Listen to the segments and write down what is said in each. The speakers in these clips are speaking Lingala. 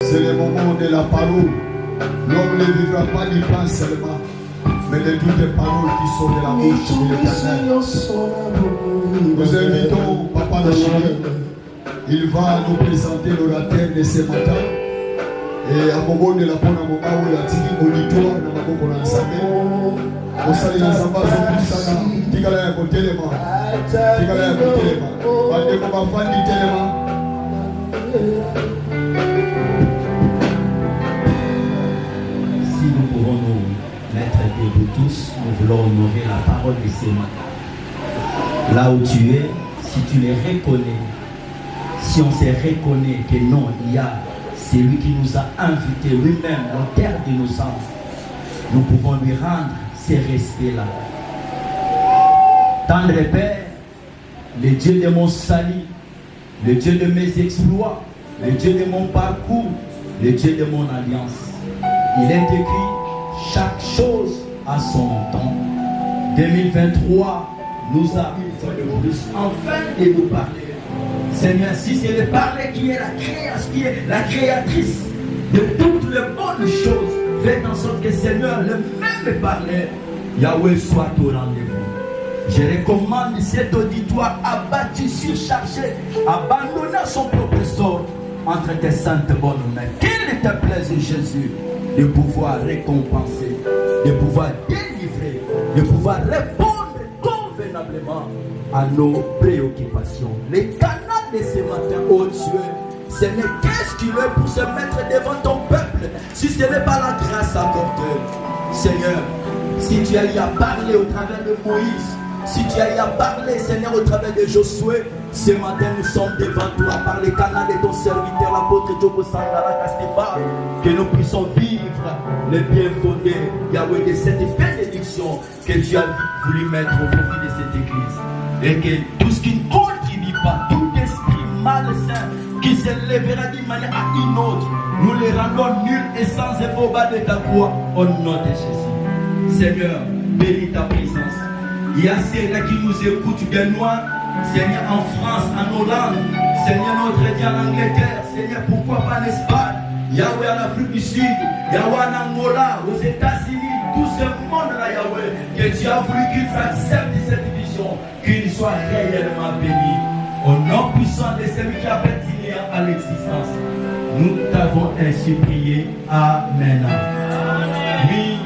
C'est le moment de la parole. L'homme ne vivra pas du pain seulement, mais de toutes les paroles qui sont de la bouche de l'Éternel. Nous invitons Papa Nachili. Il va nous présenter l'orateur de ce matin. Et à moment de la bonne moment où il a dit auditoire dans la boucle de l'Assemblée, on s'allie dans sa base au Pissana, Tigala ya Kotelema, Tigala ya Kotelema, Bandeko Bafandi Telema. Si nous pouvons nous mettre debout tous, nous voulons honorer la parole de ce matin. Là où tu es, si tu les reconnais, si on se reconnaît que non, il y a celui qui nous a invités lui-même, l'auteur de nos âmes, nous pouvons lui rendre ces respects-là. Tendre Père, le Dieu de mon salut, le Dieu de mes exploits, le Dieu de mon parcours, le Dieu de mon alliance. Il est écrit, chaque chose a son temps. 2023 nous a une fois de plus enfin de nous parler. Seigneur, si c'est le parler qui est la créatrice de toutes les bonnes choses, faites en sorte que Seigneur, le même parler, Yahweh soit au rendez-vous. Je recommande cet auditoire abattu, surchargé, abandonnant son propre sort entre tes saintes bonnes mains. Qu'il te plaise, Jésus, de pouvoir récompenser, de pouvoir délivrer, de pouvoir répondre convenablement à nos préoccupations. Les canaux de ce matin, oh Dieu, Seigneur, qu'est-ce qu'il est pour se mettre devant ton peuple si ce n'est pas la grâce accordée? Seigneur, si tu as eu à parler au travers de Moïse, si tu as eu à parler, Seigneur, au travers de Josué, ce matin nous sommes devant toi par les canaux de ton serviteur, l'apôtre Djobo Sangara Kastiba, que nous puissions vivre le bien fondé, Yahweh, de cette bénédiction que tu as voulu mettre au profit de cette église. Et que tout ce qui ne contribue pas, tout esprit malsain qui se lèvera d'une manière à une autre, nous les rendons nuls et sans effet au bas de ta croix, au nom de Jésus. Seigneur, bénis ta présence. Il y a ceux-là qui nous écoutent bien loin, Seigneur, en France, en Hollande, Seigneur, notre Dieu en Angleterre, Seigneur, pourquoi pas en Espagne, Yahweh en Afrique du Sud, Yahweh en Angola, aux États-Unis, tout ce monde-là, Yahweh, que tu as voulu qu'ils acceptent cette vision, qu'ils soient réellement bénis. Au nom puissant de celui qui a pertiné à l'existence, nous t'avons ainsi prié. Amen. Oui,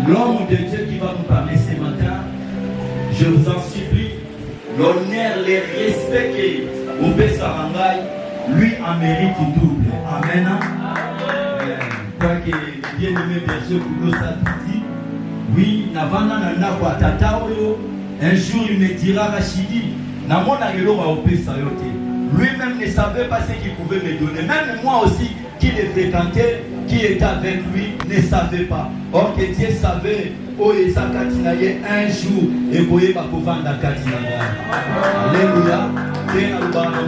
l'homme de Dieu qui va nous parler ce matin, je vous en supplie, l'honneur, le respect que Obe Sarangai, lui en mérite double. Amen. Quoi que bien-aimé berger Koulosa dit, oui, Navana Nanakwa Tataoyo, un jour il me dira Rachidi, Namona Yelo va Obe Sayote. Lui-même ne savait pas ce qu'il pouvait me donner. Même moi aussi, qui le fréquentais, qui était avec lui, ne savait pas. Or que Dieu savait, oh Esa Katinaye, un jour, et Boye Bakovanda Katinaya. Alléluia.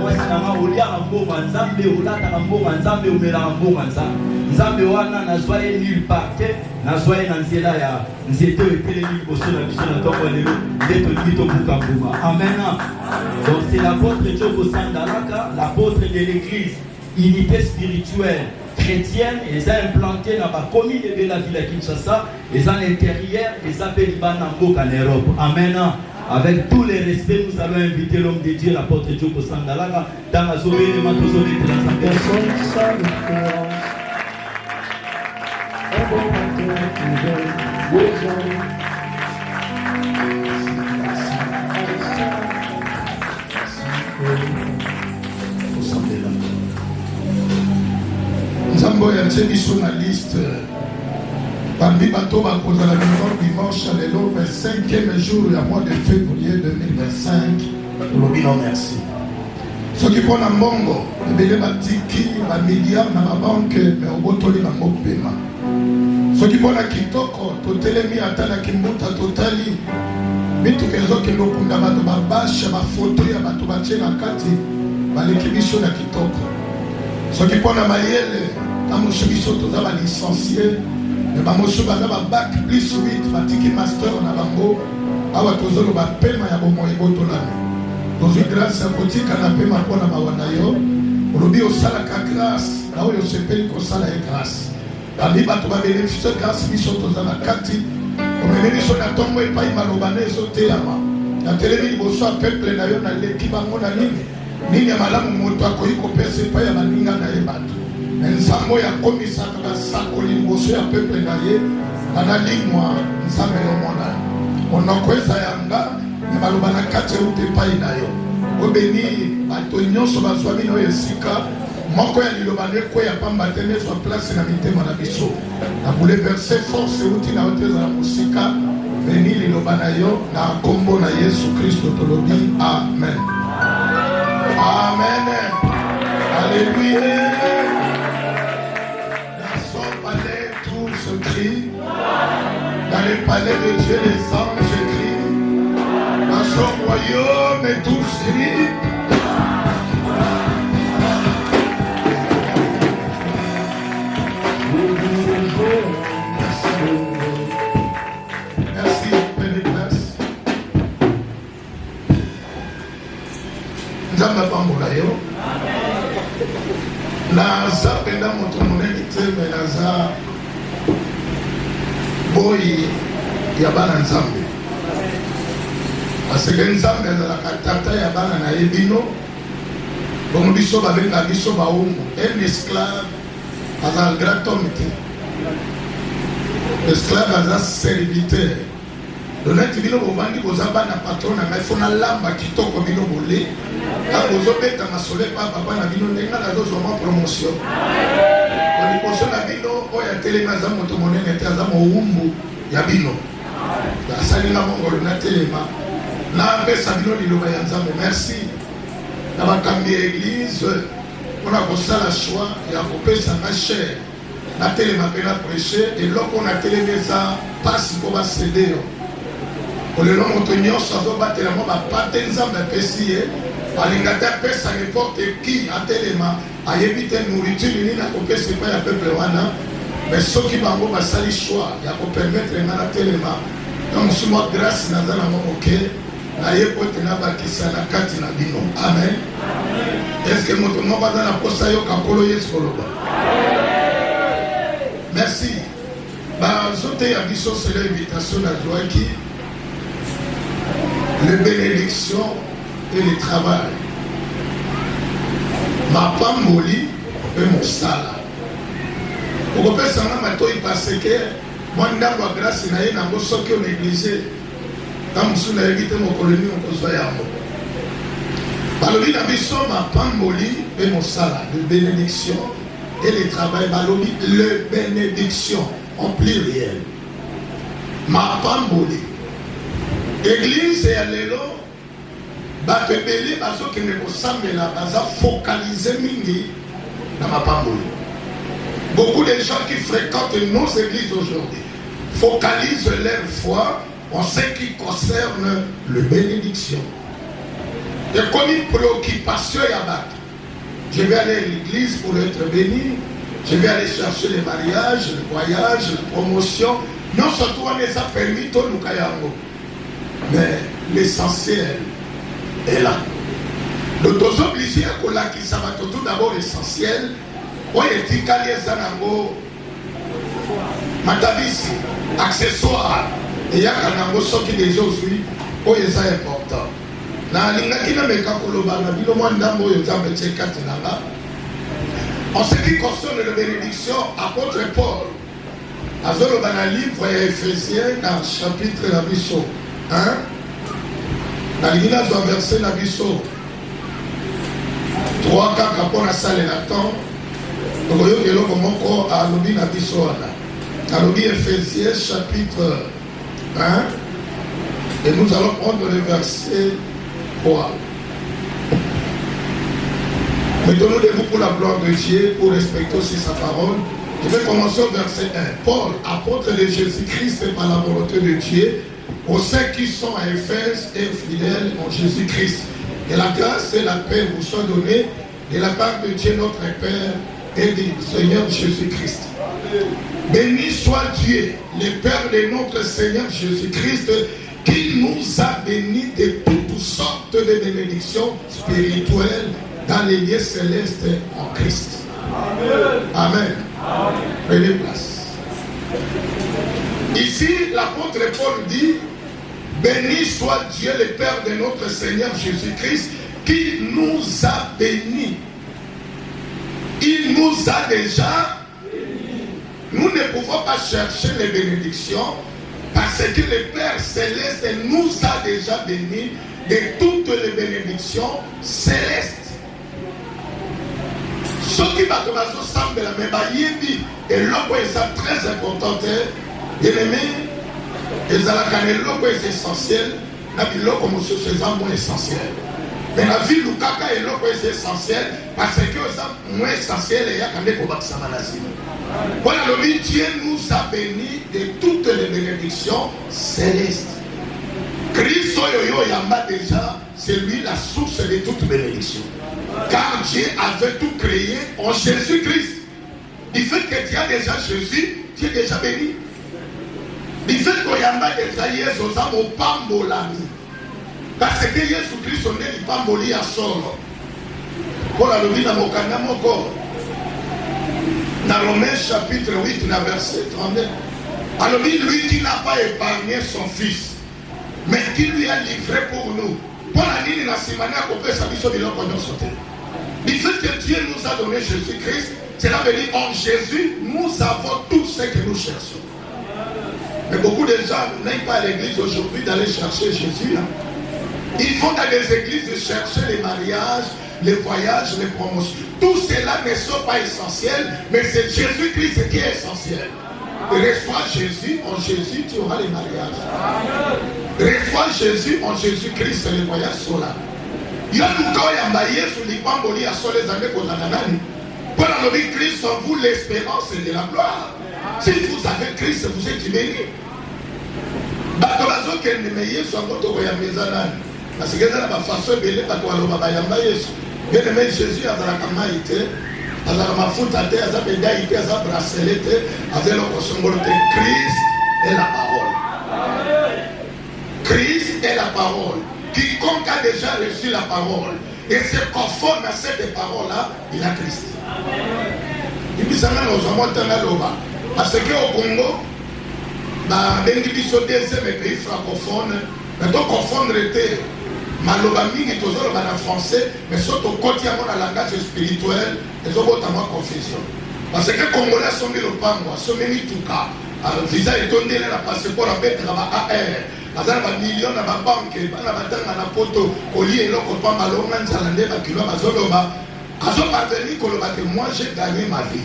Moi, c'est un Olia Rambo Manzambe, Olata Rambo Manzambe, Omela Rambo Manzambe. Nzambe wana nazwaye nulle part, nazwaye na nzela ya nzeto etelemi liboso na biso na ntongo lelo nde tolingi tobuka mbuma. Amen. Donc c'est l'apôtre Djobo Sandalaka, l'apôtre de l'église unité spirituelle chrétienne, ils ont implanté dans la commune de la ville à Kinshasa, ils ont l'intérieur, ils appellent Banambo en Europe. Amen. Avec tous les respects, nous allons inviter l'homme de Dieu, l'apôtre Djobo Sandalaka, dans la zone de Matozone de l'Assemblée. Nzambo ya biso na liste parmi bato bakozala dimanche lelo 25e jour ya mois de février 2025. Tolobi non merci. Soki mpona mbongo ebele batiki bamiliard na babanke me obotoli bango pema. Soki mpona kitoko totelemi ata na kimbuta totali mituka ezokende okunda bato babashe bafoto ya bato batie na kati baleki biso na kitoko. Soki mpona mayele tamosu biso toza balicencie me bamosu baza babac plus 8 batiki master na bango awa tozoloba pema ya bomoi ebotolami. Tozwi grâce ya kotika na pema mpona bawana yo olobi osalaka grâce na oyo sepeli kosala ye grâce bambi bato babénéficie grâce biso toza na kati omemi biso na ntongo epai maloba na ezotelama natelemi liboso ya peuple na yo naleki bango na nini ya malamu moto akoki kopesa epai ya baninga na ye bato nzambe oyo akomisaka basakoli liboso ya peuple na ye analingwa nzambe yomona monoko eza yanga me maloba na kati euta epai na yo obeni bato nyonso bazwa bino oyo esika moko ya liloba nekweya pamba te nezwa place na mitema na biso na bouleverse force euti na yo te ezala mosika beni liloba na yo na kombo na Yesu Kristo tolobi amen. Amen. Alléluia. Dans son palais tous crient. Dans le palais de Dieu les anges crient. Dans son royaume tous crient. Nzambe pambola yo naza penda moto monene te me naza boyi ya bana nzambe parce que nzambe azalaka tata ya bana na ye bino bongo biso babenga biso baungu un esclave aza grand homme te esclave aza serviteur donati bino bovandi boza bana patron na ngai fo nalamba kitoko bino bole ntango ozobeta masole pa papa na bino ndenge nazozwa mwa promotion liboso na bino oyo atelemi aza moto monene te aza mowumbu ya bino asalinga mongolo natelema napesa bino liloba ya nzambe merci na bakambi ya église mpona kosala choix ya kopesa nga chere natelema mpe na prêche eloko natelemi eza mpasi mpo basede yo olelo moto nyonso azobatela mo bapate nzambe apesi ye alinga te apesa n'importe qui atelema ayebi te nourriture nini akopesa epai ya peuple wana mais soki bango basali choix ya kopermettre nga natelema na mosu mwa grâce naza nango moke naye po ete nabakisa na kati na bino amen. Estce moto moko aza na posa yoka nkolo yesu koloba merci bazoteya biso sela invitation nazwaki les bénédictions et le travail. Ma pamboli et mon sala. Pour que ça m'a matoi parce que moi ndambo grâce na ye na boso que négligé. Comme sous na évité mon colonie on cause ya mo. Balobi na biso ma pamboli et mon sala, de bénédiction et le travail balobi le bénédiction en pluriel. Ma pamboli. Église et allélo bato ebele bazokende kosambela baza focalisé mingi na mapamboli. Beaucoup de gens qui fréquentent nos églises aujourd'hui focalisent leur foi en ce qui concerne le bénédiction. Et comme une préoccupation ya bato, je vais aller à l'église pour être béni, je vais aller chercher les mariages, les voyages, les promotions. Non surtout on les a permis tout le kayango. Mais l'essentiel est là. Nous sommes obligés à kolakisa bato tout d'abord l'essentiel. Oyo etikali eza nango matavisi accessoire eyaka nango soki déjà ozwi oyo eza important. Nalingaki nameka koloba na bino mwa ndambo oyo nzambe tie kati nanga. En ce qui concerne la bénédiction, apôtre Paul azoloba na livre ya Ephésiens na chapitre na biso 1 nalingi nazwa verset na biso 3 kaka mpona salela temps tokoyoka eloko moko alobi na biso wana alobi Ephésiens chapitre 1 et nous allons prendre le verset 3. Mettons-nous debout pour la gloire de Dieu, pour respecter aussi sa parole. Je vais commencer au verset 1. Paul, apôtre de Jésus-Christ par la volonté de Dieu, aux saints qui sont à Éphèse et fidèles en Jésus-Christ. Que la grâce et la paix vous soient données de la part de Dieu notre Père et du Seigneur Jésus-Christ. Béni soit Dieu, le Père de notre Seigneur Jésus-Christ, qui nous a bénis de toutes sortes de bénédictions spirituelles dans les lieux célestes en Christ. Amen. Prenez place. Ici, l'apôtre Paul dit, béni soit Dieu le Père de notre Seigneur Jésus-Christ, qui nous a bénis. Il nous a déjà bénis. Nous ne pouvons pas chercher les bénédictions parce que le Père Céleste nous a déjà bénis de toutes les bénédictions célestes. Ce qui va commencer ensemble de la même dit, et l'eau est très importante, bien aimé, et l'eau est essentiel, la vie l'eau comme c'est moins essentiel. Mais la vie Lukaka est l'eau est essentiel parce que c'est moins essentiel et il y a quand même pour ça maladie. Voilà, le Dieu nous a bénis de toutes les bénédictions célestes. Christ Yamba déjà, c'est lui la source de toutes bénédictions. Car Dieu avait tout créé en Jésus-Christ. Du fait que tu as déjà Jésus, tu es déjà béni. Du fait que Yamba déjà Jésus au Pambolami. Parce que Jésus-Christ on est Pamboli à solo. Pour la lobby dans mon canal, mon corps. Dans Romains chapitre 8, verset 39. Alors lui qui n'a pas épargné son fils, mais qui lui a livré pour nous. Pour la ligne nationale, on peut s'habiller sur les gens qu'on a sauté. Du fait que Dieu nous a donné Jésus-Christ, cela veut dire en Jésus, nous avons tout ce que nous cherchons. Mais beaucoup de gens n'aiment pas à l'église aujourd'hui d'aller chercher Jésus. Hein. Ils vont dans les églises chercher les mariages, les voyages, les promotions. Tout cela ne sont pas essentiels, mais c'est Jésus-Christ qui est essentiel. Reçois Jésus, en Jésus, tu auras les mariages. Reçois Jésus, en Jésus-Christ, les voyages sont là. Il y a tout cas, il y a sur les pamboli à sur les années qu'on a nanani. Pour la vie Christ en vous l'espérance et de la gloire. Si vous avez Christ, vous êtes bénis. Batobazo qu'elle ne meille soit votre royaume maison. Parce que c'est la façon de bénir Batoalo Babayamba Yesu. Bien aimé Jésus a la kamaïté. À la mafuta, à la bédaïté, à la bracelet, à la consomoloté. Christ est la parole. Christ est la parole. Quiconque a déjà reçu la parole et se conforme à cette parole-là, il a Christ. Et puis ça m'a parce qu'au Congo, les pays francophones, mais donc confondre était maloba mingi toujours en français, mais surtout côté à mon langage spirituel, ils ont notamment confusion. Parce que les Congolais sont mis au pango, sont mis tout cas. Visa est donné la passeport à mettre à AR. Azala ba million na ba banque bana batanga na poto koli eloko pa malonga nzalande ba kilo bazoloba azo parvenir koloba que moi j'ai gagné ma vie.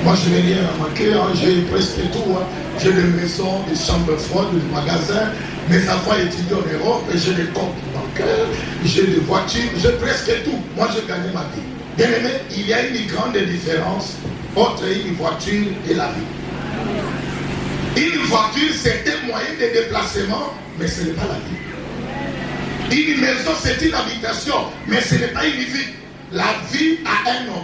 Moi je n'ai rien à manquer, hein. J'ai presque tout, hein. J'ai des maisons, des chambres froides, des magasins, mes enfants étudient en Europe, et j'ai des comptes bancaires, j'ai des voitures, j'ai presque tout. Moi j'ai gagné ma vie. Bien aimé, il y a une grande différence entre une voiture et la vie. Une voiture, c'est un moyen de déplacement, mais ce n'est pas la vie. Une maison, c'est une habitation, mais ce n'est pas une vie. La vie a un nom.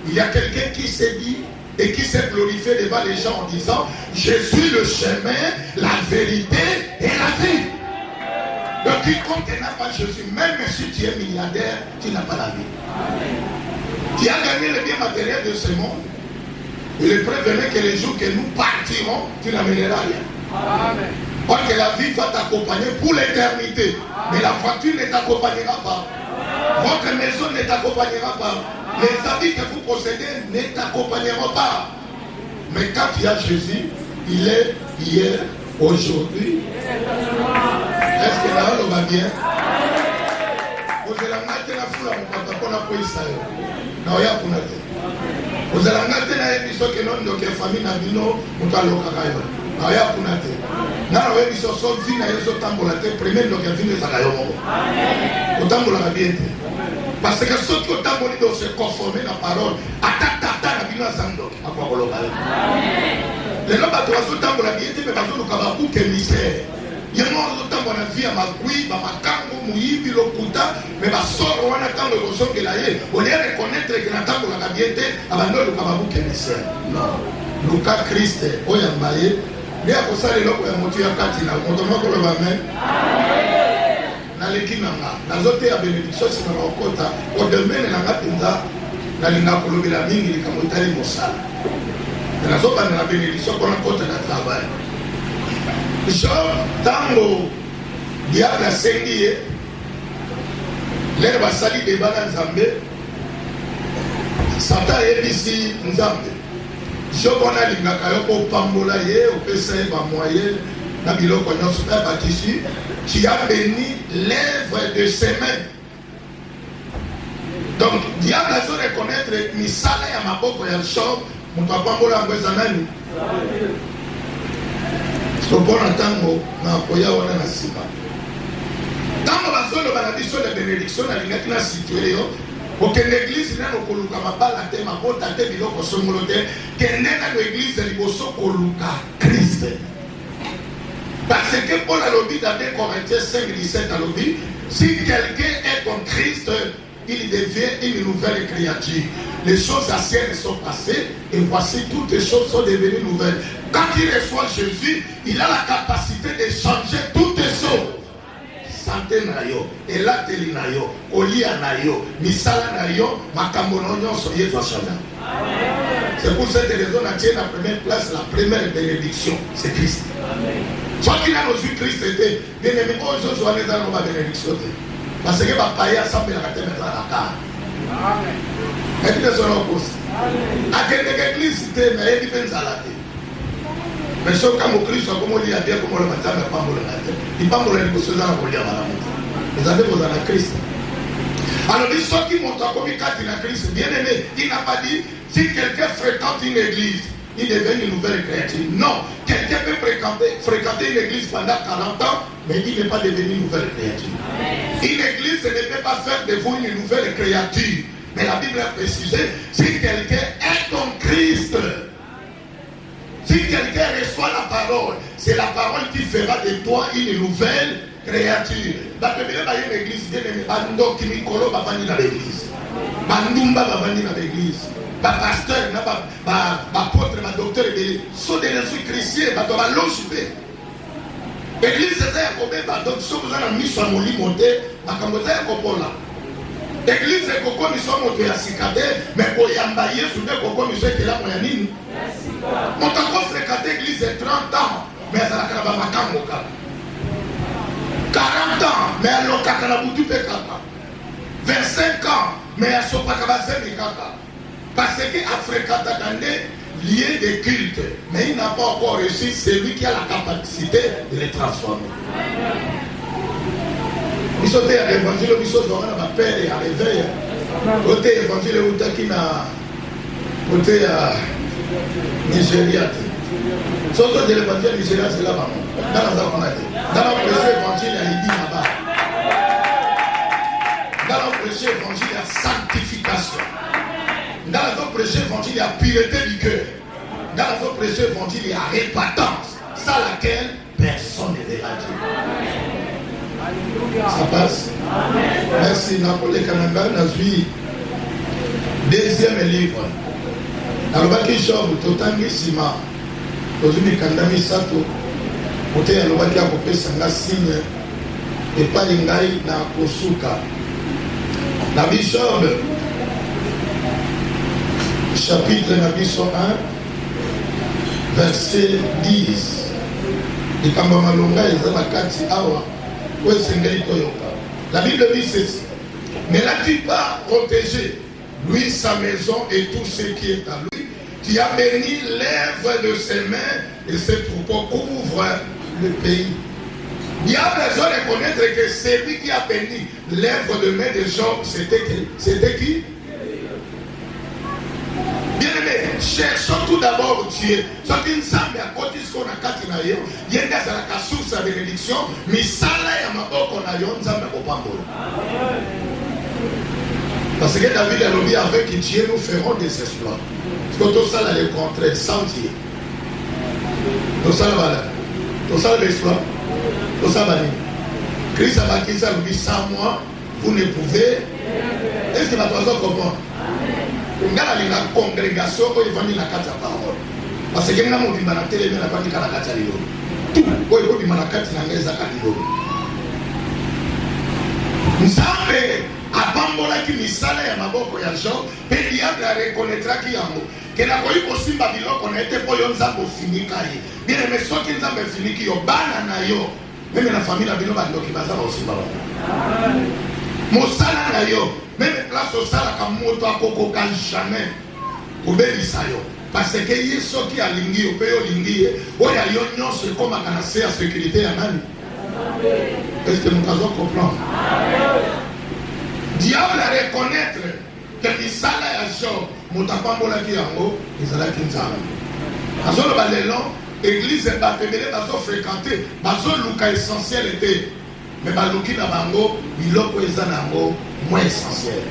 Il y a quelqu'un qui s'est dit et qui s'est glorifié devant les gens en disant « Je suis le chemin, la vérité et la vie. » Donc, quiconque n'a pas Jésus, même si tu es milliardaire, tu n'as pas la vie. Tu as gagné le bien matériel de ce monde. Il est prévenu que les jours que nous partirons, tu n'amèneras rien. Parce que la vie va t'accompagner pour l'éternité. Mais la voiture ne t'accompagnera pas. Votre maison ne t'accompagnera pas. Les habits que vous possédez ne t'accompagneront pas. Mais quand tu as Jésus, il est hier, aujourd'hui. Est-ce que là, on va bien? Vous allez mettre la foule à mon papa pour la police. Non, il y a pour notre. Vous allez mettre la émission que nous avons famille Nabino, nous allons faire. Non, il y a pour notre. Nous avons une émission sur vie, nous avons tambola te premier donc il vient de Zagayomo. Nous tambola bien. Parce que ceux qui ont tambolé doivent se conformer à la parole. Atata Nabino Zando. À quoi on l'a. Les gens qui ont tambola bien, mais pas tout le cabaou que misère. Il y a un temps de vie à ma couille, à ma cango, mouille, lokuta, mais ma soeur, on a tant de choses que là, on est reconnaître que la table de la bienté, avant de le cababou qui est non. Le cas Christ, on y a maillé, mais à cause de l'eau, on a motivé à Katina, on a dit que le maman, naleki nanga nazote ya bénédiction sima na okota odemene nanga penza nalinga kolobela mingi likambo etali mosala nazobanda na bénédiction mpona kota na travail Job ntango diable asengi ye lere basali deba na nzambe Satan ayebisi nzambe Job wana alingaka yo kopambola ye opesa ye bamoyen na biloko nyonso na bakisi qui a béni l'œuvre de ses mains. Donc diable azo reconnaître misala ya maboko ya Job moto apambola ngo eza nani sopona ntango na koya wana na nsima ntango bazoloba na biso na bénédiction nalingaki na situe yo okende église nano koluka mabala te mabota te biloko songolo te kende nano église liboso koluka Christ. Parce que Paul a lobby dans 2 Corinthiens 5:17 a lobby, si quelqu'un est en Christ, il devient une nouvelle créature. Les choses anciennes sont passées et voici toutes les choses sont devenues nouvelles. Quand il reçoit Jésus, il a la capacité de changer toutes les choses. Santé na yo, elateli na yo, olia na yo, misala na yo, makambo nyonso yezo chana. C'est pour cette raison qu'on tient la première place, la première bénédiction, c'est Christ. Soit qu'il a reçu Christ était bien aimé, oh je suis allé dans la bénédiction. Parce que ma païen a semblé la terre dans la carte. Et puis les gens aussi. À quelle église c'était, mais il est bien à la terre. Mais sauf quand mon Christ, comme on dit à bien, comme on le matin, mais pas mon la terre. Il pas mon émotion dans la colère à la montre. Vous avez besoin de Christ. Alors, les gens qui montent comme ils cadrent dans Christ, bien aimé, il n'a pas dit si quelqu'un fréquente une église, il devient une nouvelle créature. Non, quelqu'un peut fréquenter une église pendant 40 ans, mais il n'est pas devenu une nouvelle créature. Une église ne peut pas faire de vous une nouvelle créature. Mais la Bible a précisé, si quelqu'un est en Christ, si quelqu'un reçoit la parole, c'est la parole qui fera de toi une nouvelle créature. Parce que une église, Bando Kimikolo va venir dans l'église. Bandumba va venir dans l'église. Pasteur, apôtre, docteur, sont des chrétiens, ils vont l'église est comme donc si vous avez mis sur mon lit monté, l'église est comme ils sont montés à Sikade, mais pour y embailler, sur des comme ils sont là pour y aller. Mon temps fréquenté l'église est 30 ans, mais ça n'a pas makamboka. 40 ans, mais elle n'a pas boutu pekaka. 25 ans, mais elle n'a pas kabazé mikaka. Parce qu'il a fréquenté lié de culte, mais il n'a pas encore reçu celui qui a la capacité de les transformer. Nous sommes à l'évangile, nous sommes à père et à l'éveil. Côté évangile, nous sommes côté Nigeria. Surtout de l'évangile Nigeria, c'est là-bas. Dans le prêcher évangile, il y a l'idée là-bas. Dans le prêcher évangile, il y a sanctification. Dans le prêcher évangile, il y a pureté du cœur. Dans le prêcher évangile, il y a répatance, sans laquelle personne ne verra Dieu. Ça passe. Merci. Napolé Kananga, Nazui. Deuxième livre. Nalobaki Job, Totangi Sima. Ozumi Kandami Sato. Ote alobaki akopesa nga signe. Epali ngai na kosuka. Nabi Job. Chapitre Nabiso 1, verset 10. La Bible dit ceci. Ne l'as-tu pas protégé, lui, sa maison et tout ce qui est à lui, qui a béni l'œuvre de ses mains et ses troupeaux couvrent le pays. Il y a besoin de reconnaître que celui qui a béni l'œuvre de main de Job, c'était qui? Bien-aimé, cherchons tout d'abord Dieu. Ce qui nous semble à côté de ce qu'on a catinayo, il y a la source à bénédiction, mais ça là, il y a ma boque, on a eu un zamba au pambo. Parce que David a dit avec Dieu, nous ferons des exploits. Parce que tout ça, là, le contraire, sans Dieu. Tout ça, là, tout ça, l'exploit. Tout ça, là, Christ a bâti ça, lui dit, sans moi, vous ne pouvez. Est-ce que ma personne comprend? Il y a une congrégation qui va venir à la parole. Parce que nous avons dit que la télé est pas à la tout. Il faut dire que la Nzambe apambolaki misala ya maboko ya Job pe diable areconnaîtraki yango ke nakoki kosimba biloko na ete mpo yo Nzambe ofinika ye. Bien aimé, soki Nzambe efiniki yo bana na yo meme na famille na bino bandoki baza baosimba bango. Mosala na yo meme place osalaka moto akokoka jamais kobebisa yo parce que ye soki alingi yo mpe yo olingi ye oyo yo nyonso ekomaka na se ya sécurité ya nani? Est-ce que nous avons compris? Diable a reconnaître que misala ya Job mutapambolaki yango ezalaki Nzambe. Azoloba lelo église bato ebele bazofréquente bazoluka essentiel ete mais baluki na bango biloko eza na yango moins essentiel.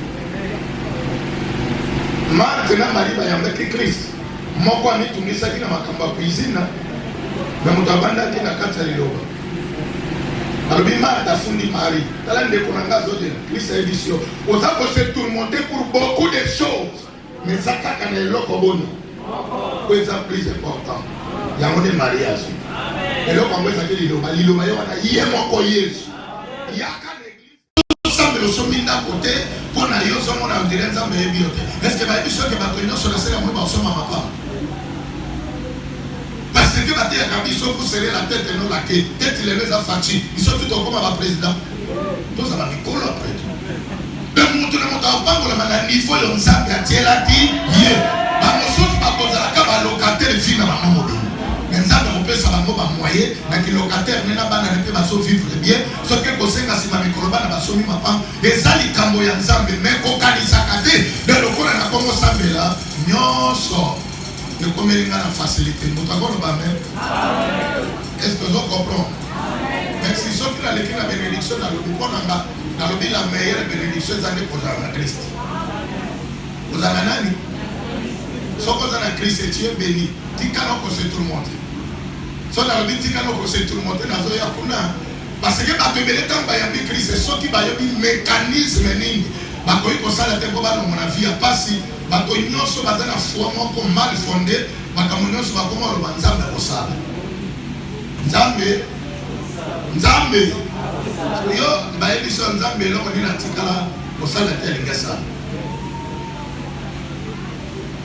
Marthe na Marie bayambaki Christ moko amitungisaki na makambo ya cuisine mais moto abandaki na kati ya liloba. Alors, Marthe a fondé Marie. Dans la déconangation de Christ et édition. On a se tourmenter pour beaucoup de choses. Mais ça, quand on est là, comme on est plus important. Il y a un mariage. Et là, quand on est là, il y a un mariage. Il y a un mariage. Il y a une église. Tout ça, mais nous sommes mis d'un côté. Pour nous, nous sommes en direct. Est-ce que vous savez que vous sur la scène, nous sommes à ma part? Parce que quand ils sont pour serrer la tête et non la queue, tête les met à Fachi, ils sont tout comme un président. Tout ça va me coller après. Le monde ne monte pas pour le mandat, il faut un sac à tirer la qui y est. Par nos sources, par cause de la cave à locataire, film à ma maman. Mais ça, on peut savoir comment moyen, mais que locataire, mais n'a pas n'arrêté à sauver vivre bien. Ce que vous savez, c'est ma microban, ma somme, ma femme, et ça, les camboyans, mais qu'on a des sacadés, de l'eau, on a commencé là, non, sort. De combien il y a la facilité. Nous avons le bas même. Est-ce que vous comprenez? Mais si ceux qui ont l'écrit la bénédiction dans le bureau, dans le la meilleure bénédiction, c'est pour Christ. Vous avez un ami. Si vous avez un Christ, tu es béni. Tu peux c'est tout le monde. Si vous avez dit que c'est tout le monde, parce que quand vous avez Christ, c'est ceux qui ont un mécanisme. Parce que ça, la tempo dans mon avis, pas si bato nyonso baza na foi moko mal fondé, makambo nyonso bakoma lo Nzambe kosala. Nzambe. Yo ba ebiso Nzambe lo koni na tikala kosala te ngesa.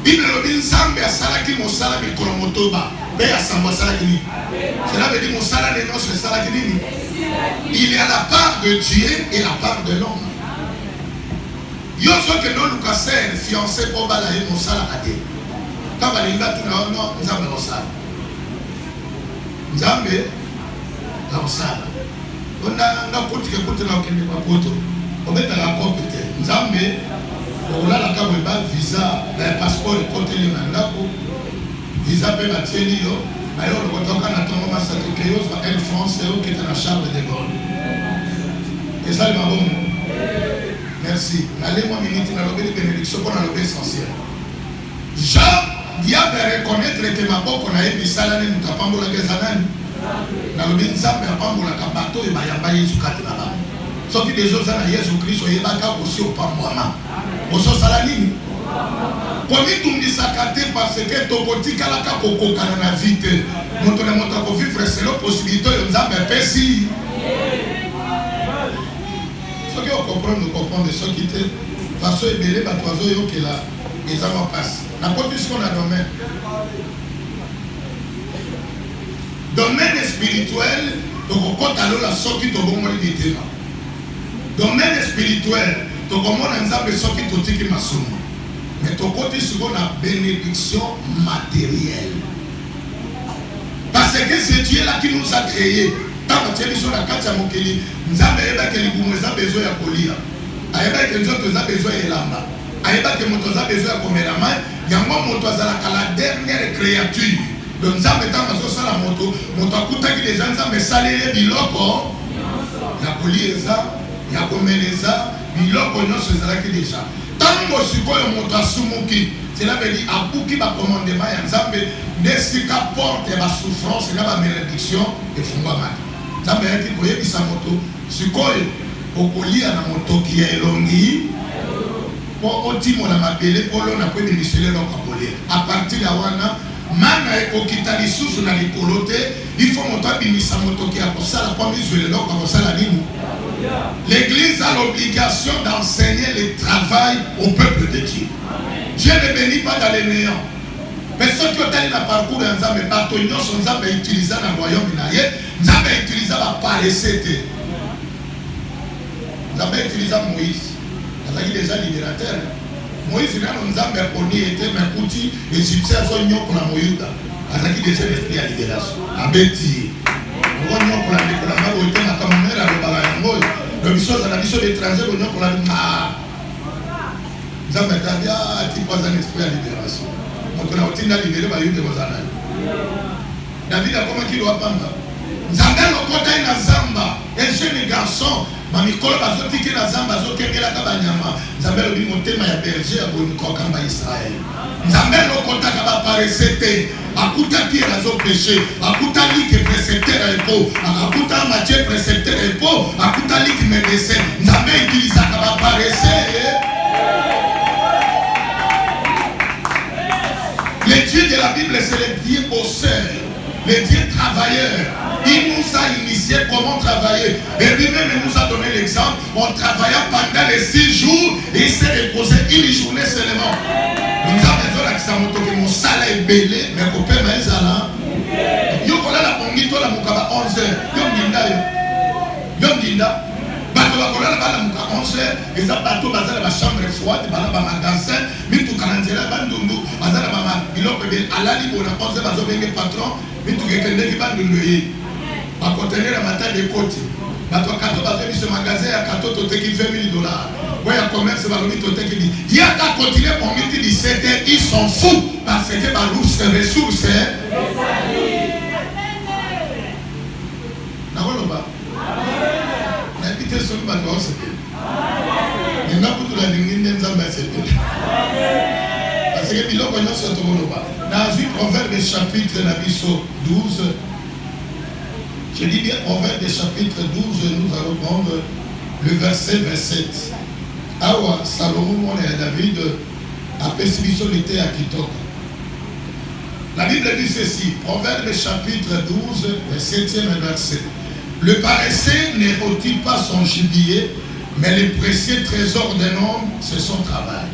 Bible lo bin Nzambe asala ki mosala mikolo motoba, be asamba sala ki. Cela veut dire mosala de non sala ki nini? Il est à la part de Dieu et la part de l'homme. Yo so que non Lucasser fiancé pour balayer mon sala à Dieu. Quand on est là tout non Nzambe au sala. Nzambe au sala. On a côté que côté là kende pas poto. On met la compétence. Nzambe on a la carte visa, le passeport côté les mandako. Visa pe batieli yo. Ayo le kotoka na tongo masaki que yo soit Air France et qui est dans la Charles de Gaulle. Et ça le bon. Merci. Allez-moi minute dans l'obéi bénédiction pour l'obéi essentiel. Jean diable reconnaître que ma boko na yebi sala ne mutapambola gezanani. Na l'obéi Nzambe apambola kabato e bayamba Yesu kati na ba. Soki des autres na Yesu Christ oyebaka aussi au pambwama. Oso sala nini? Komi tundisaka te parce que tokotikala ka kokokana na vite. Moto na moto ko vivre selon possibilité yo Nzambe pesi. Ce que vous comprenez, ce qui était façon ébélé, bah toi zo qui là, les hommes passent. N'importe ce qu'on a domaine spirituel, donc on compte alors la sortie de bon monde. Domaine spirituel, donc on a un exemple sorti de tout qui m'a soumé. Mais ton côté souvent la bénédiction matérielle. Parce que c'est Dieu là qui nous a créés. Tant que tu es sur la carte à Mokeli, nous avons besoin de colia. Nous avons besoin de lamba. Nous avons besoin de comédama. Il y a la dernière créature. Donc nous avons besoin de la moto. Nous avons besoin de gens qui salent les biloko. Il y a colia, il y a comédeza, biloko nous sommes déjà. Tant que tu es moto sumuki, cela veut dire à beaucoup qui va commander ma Nzambe nesika porte la souffrance et la malédiction et fungwa. Nzambe yaki koyebisa moto sikoyo okolia na moto ki ya elongi po otimo na mabele polo na kwe bimisele donc apolia. À partir de wana mana ekokita lisusu na likolo te. Il faut moto abimisa motoki akosala kwa mizwe leloko akosala nini. L'église a l'obligation d'enseigner le travail au peuple de Dieu. Dieu ne bénit pas dans les néants. Mais ceux qui ont été dans le parcours de Nzambe, Bartognon, sont Nzambe utilisé dans le royaume de Naye, Nzambe utilisé à paraître. Nzambe utilisé Moïse. Il est déjà libérateur. Moïse, il a Nzambe Poni était Mekouti, Égyptien, son yon pour la Moïda. Il est déjà l'esprit à libération. Abeti. On yon pour la libération. On était ma camarade à l'Obalango. Le mission de la mission d'étranger, on yon pour la libération. Nzambe a dit, tu pas un esprit à libération. Donc on a aussi libéré par une de vos années. David a comment qu'il doit prendre. Nzambe lokota ina zamba. Un jeune garçon, mamikolo bazotiki na zamba zokengela kabanyama. Nzambe lobi motema ya berger aboni kokamba Israël. Nzambe lokota kaba paresete. Akuta qui razo péché. Akuta li que précepteur epo. Akuta Matthieu précepteur epo. Akuta li qui médecin. Nzambe utilisa kaba paresete. Le Dieu de la Bible, c'est le Dieu bosseur, le Dieu travailleur. Il nous a initié comment travailler. Et lui-même nous a donné l'exemple. On travailla pendant les 6 jours et il s'est reposé une journée seulement. Nous avons besoin d'accepter que mon salaire est belé, mais qu'on peut mettre ça. Yo kola la pongito la mukaba 11h. Yo ginda. Bato bakola la bala muka 11h. Et ça bato bazala ba chambre froide, bala ba magasin, mitu kananzela bandundu, bazala ba biloko be alali bona 11h bazo benge patron, mitu kekende ki bandundu yi. Ba conteneur la matin de côté. Bato kato bazo bi ce magasin ya kato to teki $20,000. Ouais, ya commerce balobi to teki di. Il y a qu'à continuer pour midi 17h, ils sont fous parce que ba ressources na woloba. Sur le bateau, c'est bien. Parce que Bilo connaît ce tournoi. Dans une proverbe des chapitres 12, je dis bien proverbe des chapitres 12, nous allons prendre le verset 27. Awa Salomon et David a persécution l'été à Kitoko. La Bible dit ceci, proverbe chapitre 12, le 7e verset. Le paresseux ne retire pas son gibier, mais le précieux trésor d'un homme, c'est son travail.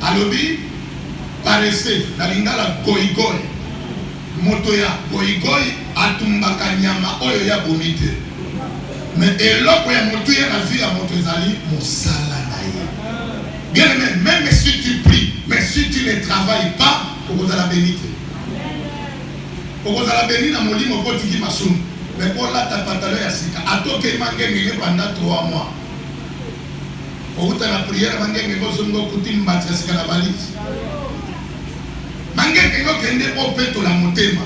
Alobi, paresseux, la lingala goigoi, motoya, goigoi, atumbaka nyama, oyo ya bonite. Mais eloko ya motoya la vie à motozali, mosala naye. Bien aimé, même si tu pries, mais si tu ne travailles pas, pour la bénite. Pour la bénite, na molimo potiki masum. Mais pour là, ta pantalon à sika. A toi qui mangé pendant 3 mois. Pour la prière, mangé ngozongo kuti mbatya sika la valise. Mangé ngo kende au peto la motema.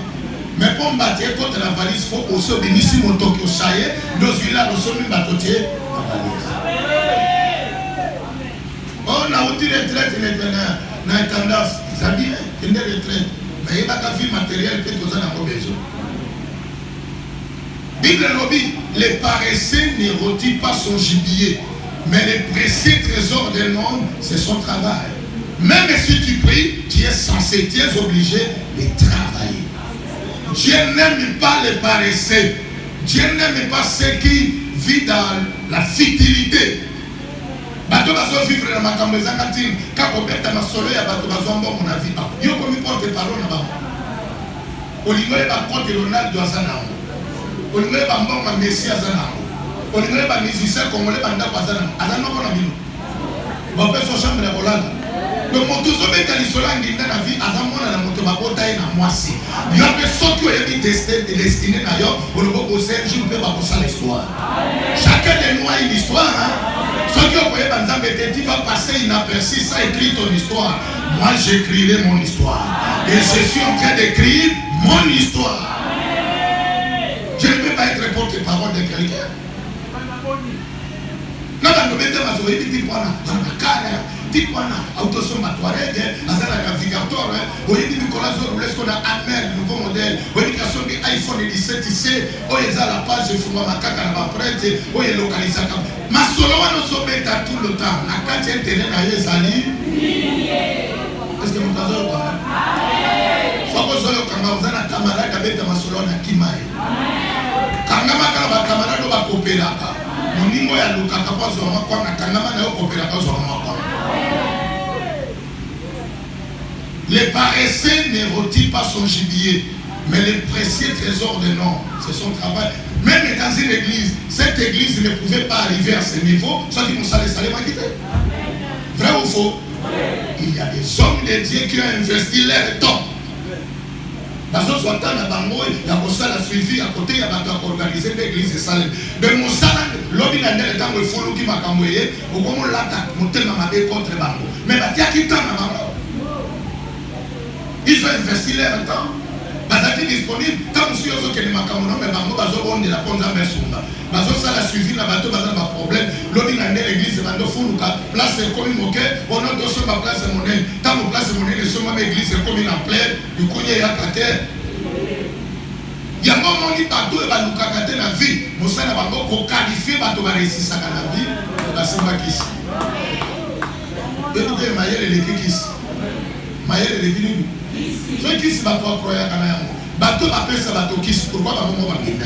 Mais pour mbatya contre la valise, faut aussi bénir mon tokyo saye. Nos villas, nous sommes batotier la valise. On a outil retraite, on a tendance. Ça dit, il y a des retraites. Mais il n'y a pas de vie matérielle que nous avons besoin. Bible lobby, les paresseux ne retirent pas son gibier, mais les précieux trésors d'un homme, c'est son travail. Même si tu pries, tu es censé, tu es obligé de travailler. Dieu n'aime pas les paresseux. Dieu n'aime pas ceux qui vivent dans la futilité. Bato bazo vivre na makambo ezangati kako beta masolo ya bato bazo mbongo na vie. Yo komi porte parole na ba. Olingo ba compte Ronaldo azana. Olingo ba mbongo Messi azana. Olingo ba musicien congolais banda azana. Azana ko na bino. Ba peso chambre ya bolanda. Donc moto zo beta lisola nginda na vie azamona na moto bakota na mwasi. Yo pe soki o yebi destiné na yo, olobo ko ser jour pe ba ko sa l'histoire. Chacun de nous a une histoire, hein. Ceux qui ont voyé Banzambe, tu vas passer inaperçu, ça écrit ton histoire. Moi j'écrirai mon histoire. Et je suis en train d'écrire mon histoire. Je ne peux pas être porte-parole de quelqu'un. Non, non, non, nouveau modèle. iPhone 17 ici, la page ma solo tout le temps. Est-ce que beta masolo na kimai. Kangama kala ba camarade ba kopelaka. Moningo ya lukaka kwa zo makwa na kangama na yo kopelaka zo makwa. Les paresseux ne rôtit pas son gibier, mais les précieux trésors de nom, c'est son travail. Même dans une église, cette église ne pouvait pas arriver à ce niveau, soit qu'ils m'ont salé m'a quitté. Vrai ou faux? Il y a des hommes de Dieu qui ont investi leur temps. Parce que soit dans la bango, il y a ça la suivi à côté, il y a organisé l'église de Salem. De mon salon, l'objet d'un temps où il faut qui m'a camoué, ou comme on l'attaque, mon tel m'a dit contre bango. Mais il y a qui t'a ma bango. Ils ont investi leur temps. Ils sont disponibles. Tant que vous avez des macamonos, mais bango, ils ont de la ponza mesumba. Ils ont ça la suivi, la bateau, ils ont un problème. L'objet d'un l'église, ils ont foulouka. Place est comme une moquette. On a deux sur ma place monnaie. Tant que place monnaie, les sommes l'église est comme une en pleine. Du coup, il y a un terre. Il y a un moment où il y a un bateau dans la vie. Nous avons qualifié le bateau dans la vie. C'est pas qui. Écoutez, Maël et les Kikis. Maël et les Kikis. Ceux qui se battent pour croire à un bateau appelle ça bateau qui se pourquoi on va gagner.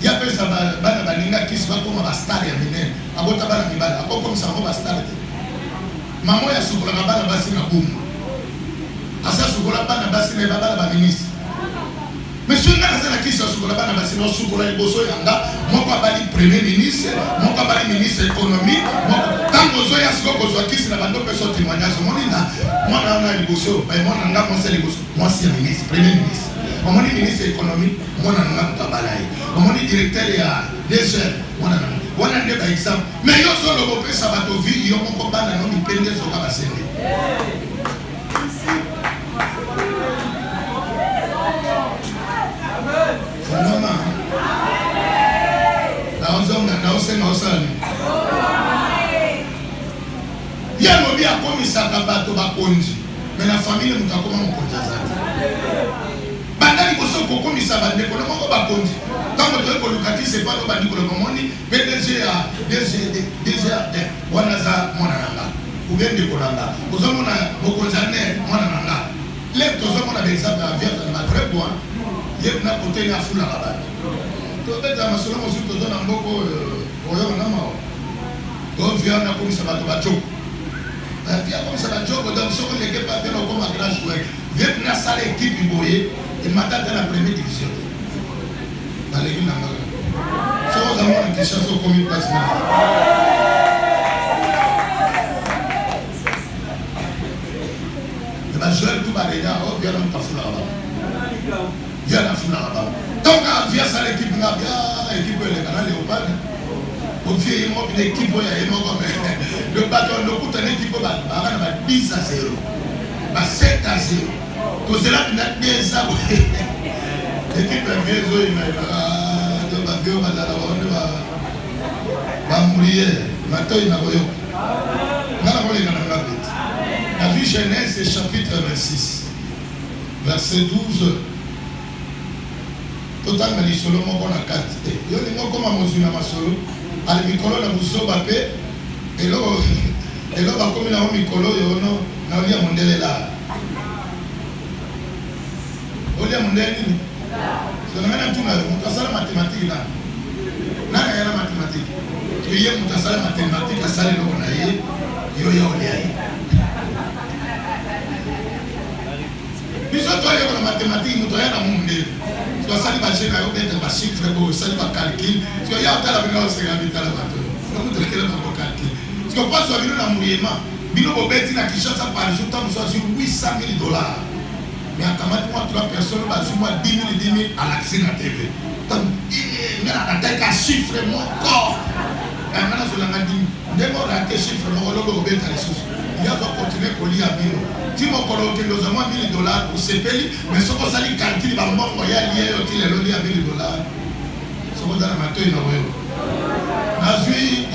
Il y a appelle ça baninga qui se bat comme un star et un minen. À votre bas la mibala, comme ça on va star. Maman ya sukola bana basi na boum. Asa sukola bana basi na baba la ministre. Monsieur Nazana qui se sukola bana basi na sukola liboso yanga, moko bali premier ministre, moko bali ministre économie, tango zo ya soko zo qui se na bando peso témoignage monina. Moi na liboso, ba moi na nga conseil liboso. Moi c'est ministre, premier ministre. Moi ministre économie, moi na nga tabalai. Moi directeur ya DG, moi na wana nde ba exemple. Mais yo zo lobo pesa bato vie yo moko bana no mipende zo ka basende. Il y a un bien comme ça bateau bakonji, mais la famille nous a comment on compte ça. Bandali bosso comme ça bande ko no bakonji. Tant que ko lukati c'est pas no bandi ko no moni, mais déjà wanaza monanga. Ou bien de kolanga. Ozomona mokonjane monanga. Les tozomona exemple à vierge de ma très bon. Il na côté na fula baba. To beta masolo mo su to na mboko oyo na mao. To via na comme ça bato bacho. Via comme ça bacho donc ce qu'on est pas faire comme un grand joueur. Vient na salle équipe boye et m'attend dans la première division. Dans l'équipe na mao. So za mo qui cherche comme une place là. Le joueur tout baléa oh via na fula baba. Via la foule là-bas. Donc, via ça, l'équipe là, bien, l'équipe est là, Léopard. Au pied, il y a une équipe, il y a le bateau, le coup, une équipe, il y a 10 à 0. 7 à 0. Tout cela, il y a bien ça. L'équipe est bien, il va mourir. Maintenant, il y a la vie Genèse, chapitre 26, verset 12. Total mali solo moko na kati yo lingo koma mozuna masolo ale mikolo na busoba pe elo ba komi na mikolo yo no na olia mondele la olia mondele ni so na ngana tuna mutasala mathématique na yana mathématique to ye mutasala mathématique asale lo na ye yo ya olia ye biso to ye ko na mathématique muto ya na mondele ça va chercher à mettre un chiffre beau, ça va calculer. Tu vois, il y a un peu de choses à mettre à la bateau. Comment tu veux calculer? Parce que pas sur un mouvement, Bino Bobeti na Kinshasa par jour, tu as sur $800,000. Mais à Kamati, moi, 3 personnes, tu as 10 000 à l'accès à la TV. Il y a un chiffre, mon corps. Il y a un chiffre, mon corps, il y a continuer pour lire à Bino. Si mon coloque nous avons $1,000 pour ces pays, mais ce qu'on s'allie calcule, il va y a lié au qu'il est lié à $1,000. Ce qu'on a dans la matin, il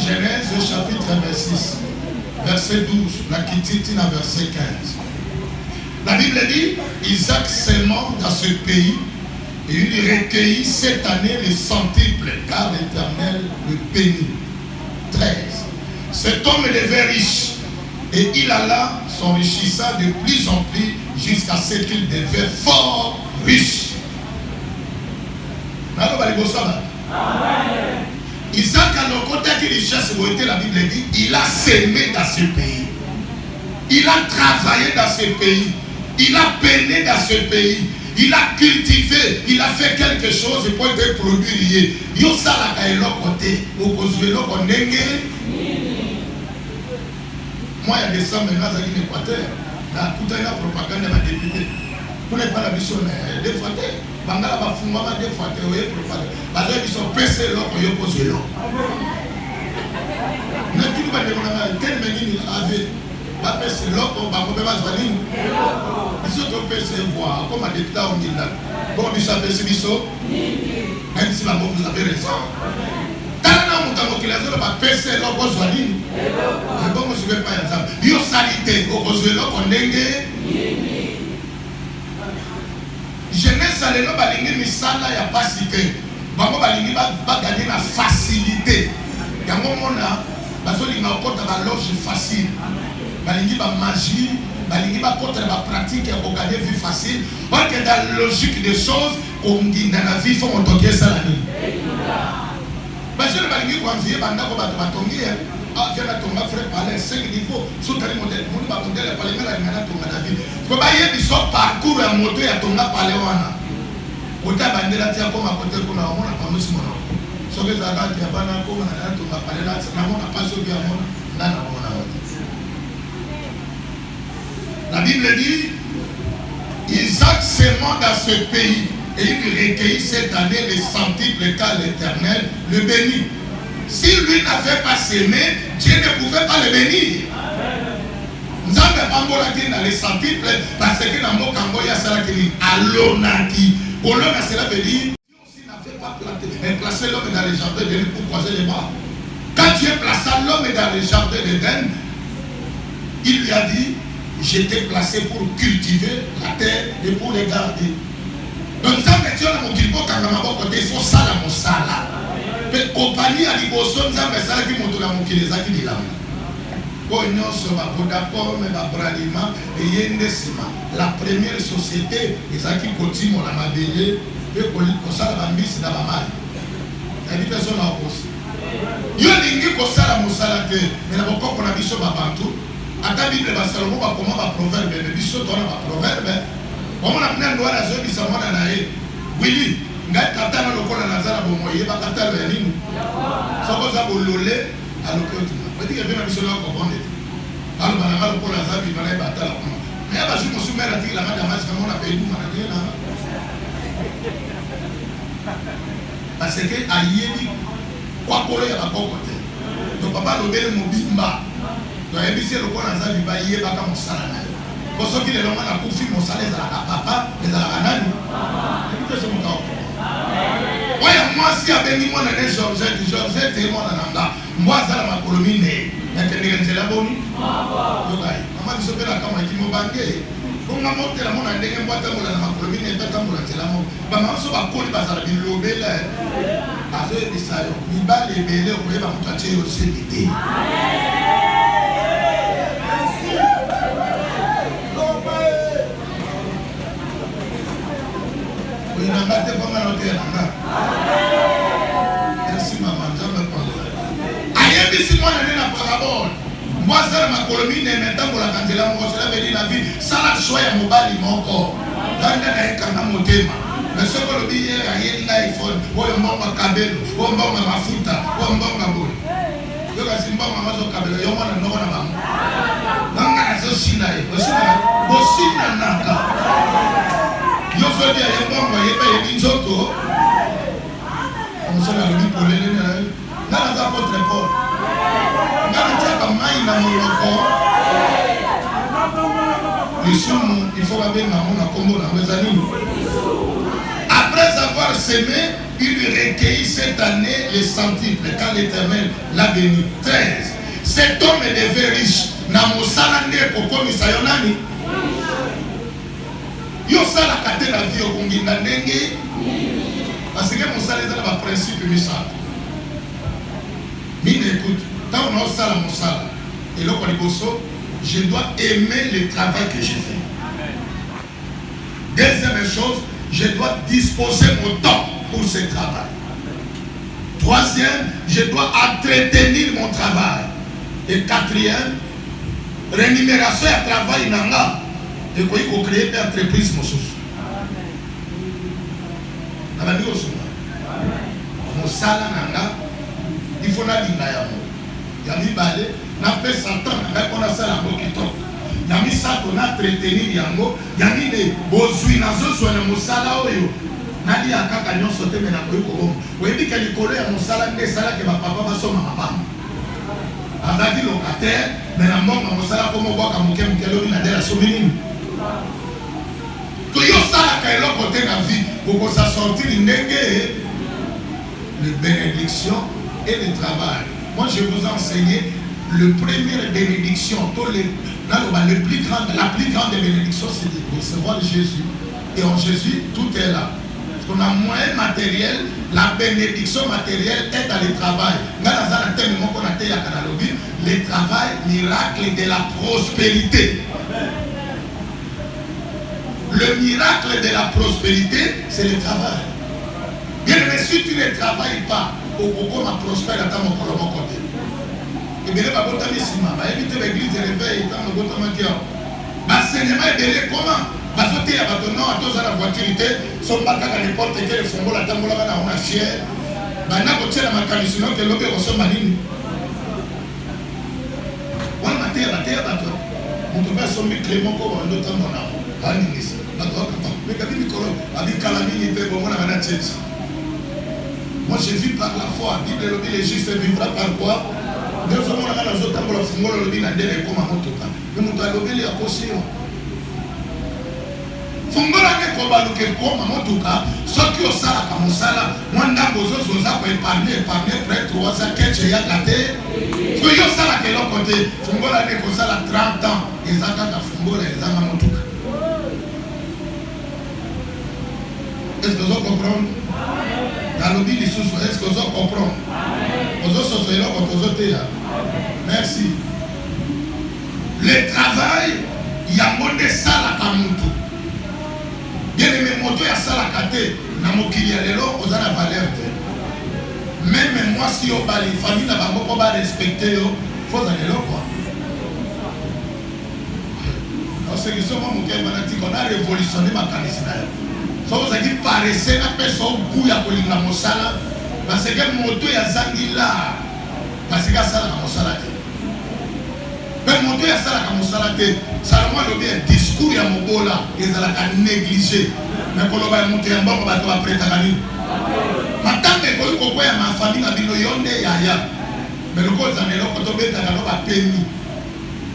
Genèse chapitre 26, verset 12, la Kittina verset 15. La Bible dit, Isaac s'aimant dans ce pays, et il recueillit cette année les centiples, car l'Éternel le bénit. 13. Cet homme devait riche, et il alla s'enrichissa de plus en plus jusqu'à ce qu'il devait fort riche. Isaac a le côté qui richesse, la Bible dit, il a sémé dans ce pays. Il a travaillé dans ce pays. Il a peiné dans ce pays. Il a cultivé. Il a fait quelque chose pour être produit. Yo sala ka elo côté, au kozuelo konenge. Moi, il y a des gens maintenant dans l'Équateur. Là, tout est la propagande de ma députée. Vous n'êtes pas la mission des fois. Bangala va fumama des fois. Vous voyez, propagande. Parce qu'ils sont pressés là pour y opposer là. N'importe quoi de mon quel menino avait. Va passer là pour va pas se venir. Ils sont trop pressés voir. Comme un député on dit là. Bon, ils sont pressés biso. Même si maman vous avez raison. Yo salité au Kozuelo Kondenge. Jeunesse à l'élo balingi misala ya pasité. Bango balingi ba gagner la facilité. Yango mona bazoli na okota ba loge facile. Balingi ba magie, balingi ba kota ba pratique ya gagner vie facile. Parce que dans la logique des choses, on dit dans la vie faut on toquer ça la nuit. Parce que les balingi conviés bandako bato batongi ah viens à tomber frère parler 5 niveaux sous tel modèle mon ba modèle parler la ngana tonga na vie ko ba yebi so parcours ya moto ya tonga parler wana ota bandela tia ko makote ko na mona pa musi mona so que za ka tia bana ko na tonga parler na mona pas so bien mona na mona. La Bible dit Isaac s'aimant dans ce pays. Et il recueillit cette année les centiples car l'Éternel le bénit. Si lui n'avait pas sémé, Dieu ne pouvait pas le bénir. Nous avons pas dans les centiples parce que dans mon cambo, il y a ça qui dit Alonaki. Olona, cela veut dire Dieu aussi n'avait pas placé l'homme dans les jardins d'Éden pour croiser les bras. Quand Dieu plaça l'homme dans les jardins d'Éden, il lui a dit j'étais placé pour cultiver la terre et pour les garder. Donc ça veut dire qu'il faut ça la mosala. Mais compagnie à l'Iboson, ça veut dire qu'il faut les acquis de l'âme. Pour une d'accord, mais la première société, les acquis continuent à la mabélé, et qu'on s'en va mise dans la maille. Il y a des personnes en opposé. Il y a des gens qui sont la mosala, mais la beaucoup qu'on a vu sur ma bantou. À ta Bible, Salomon va comment va proverbe, mais biso toi va proverbe. On a plein de droits à ceux qui sont morts dans la haie. Oui, ngai tata na lokola na zala bomo yeba kata le nini. Soko za bolole à l'occasion. Mais dit que vient biso là comprendre. Alors bana ngalo pour la zabi bana ba tala kuma. Mais ba ju mosu mera ti la madame comme on a payé nous na na. Parce que ayebi kwa kolo ya ba kokote. Donc papa lobele mobimba. Donc ebisi lokola na zabi ba yeba ka mosala na. Parce que les gens qui ont confié mon salaire à papa, les à la nani. Écoutez ce mot. Moi, si à Béni, moi, Georgette et moi, moi, ça, ma colonie, mais la bonne. Maman, je suis là, comme il m'a banqué. On m'a monté la monnaie, on m'a monté la colonie, et pas comme la monnaie. Maman, je suis à Pôle, parce que je l'obéis là. Parce que je suis là, il va les bêler, on va me toucher aussi l'idée. Merci maman, j'aime le parler. Aïe, si moi je la parabole. Moi, ça ma colonie n'est maintenant pour la candela, moi, cela veut dire la vie. Ça la choix à mon bali, mon corps. Dans le cas de mon thème. Mais ce que le billet, il y a un iPhone, ou un bon cabello, ou un bon mafuta, ou un bon cabello. Je vais dire, maman, je vais cabello, je vais dire, non, non, non, je suis là, je suis là. Yo fais bien, il y a un bon, il y a un binjoto. On s'en a dit pour les nègres. Dans la apôtre Paul. Dans le tchèque, maï na mon corps. Les sous, il faut avoir un combo dans mes amis. Après avoir sémé, il lui recueillit cette année les centiples, car l'Éternel l'a béni. 13. Cet homme est devenu riche. Namosalande Kokomi Sayonani. Yo ça la kate la vie au Konginda ndenge parce que mon salaire est un principe misal. Mine écoute, tant on a ça la mon salaire et là pour les bossos, je dois aimer le travail que je fais. Deuxième chose, je dois disposer mon temps pour ce travail. Troisième, je dois entretenir mon travail. Et quatrième, rémunération à travail nanga. Et quoi il faut créer une entreprise mosusu. Mosala nanga, il faut na linga ya mo. Ya mibale, na pesa temps nanga kona sala mo kitoko. Ya misato na entretenir yango, ya nini bozwi nazo so na mosala oyo. Nali akaka nyonso te mena ko ko. Webi ka likolo ya mosala nde sala ke ba papa ba soma mama. Azaki locataire, mena monga mosala ko mo boka moke mukelo na ndela so minini. Que yo sala ka eloko te na vie, pour ça sortir ndenge les bénédictions et le travail. Moi je vous ai enseigné le première bénédiction, la plus grande bénédiction, c'est de recevoir Jésus. Et en Jésus, tout est là. On a moyen matériel, la bénédiction matérielle est dans le travail. Le travail, miracle de la prospérité. Le miracle de la prospérité, c'est le travail. Bien aimé, si tu ne travailles pas, au Coco ma prospère à mon côté. Et bien, ma botte à Missima, va éviter l'église de réveil, dans le botte à Matia. Ma cinéma est belé comment? Parce que tu as non à tous à la voiture, son bac à n'importe quel fonds, la tambola, on a fier. Bana côté la macanisation que l'obé ressemble à Nini. On a terre à terre, bateau. On te fait son Clément comme un autre temps dans la Ninis. Mais quand il dit avec Calamini, on a un tête. Moi je vis par la foi. Bible le dit les justes vivra par quoi? Nous sommes là dans autres temps pour le fonds le dit dans des comme un autre temps. Mais on doit lever les apostles. Fongola ne koba luke koma motuka soki osala ka mosala mwanda bozo zoza ko épargner près 3 ans keche ya kate so yo sala ke lo côté fongola ne ko sala 30 ans ezaka ka fongola ezanga motuka. Est-ce que vous comprenez? Dans le dit est-ce que vous comprenez? Vous soyez là quand vous êtes là. Merci. Le travail il y a monde sala ka motuka. Bien aimé, moto ya salakate, na mokili ya lelo, oza na valeur te. Même moi, si on va les familles, na bango ko ba respecter yo, faut za lelo quoi. Parce que ce moment moké banati qu'on a révolutionné ma kanisi na yo. So vous avez paressé na personne goût ya kolinga mosala, parce que moto ya zangi là, parce que ça na mosala te. Mais mon Dieu, ça la camouflage, ça le bien discours ya mobola, ils ont la négligé. Mais quand on va monter en bas, on va tout après ta famille. Maintenant, quand on voit ma famille, on a dit yonde yaya. Mais le cause en est là, quand on met ta va péni.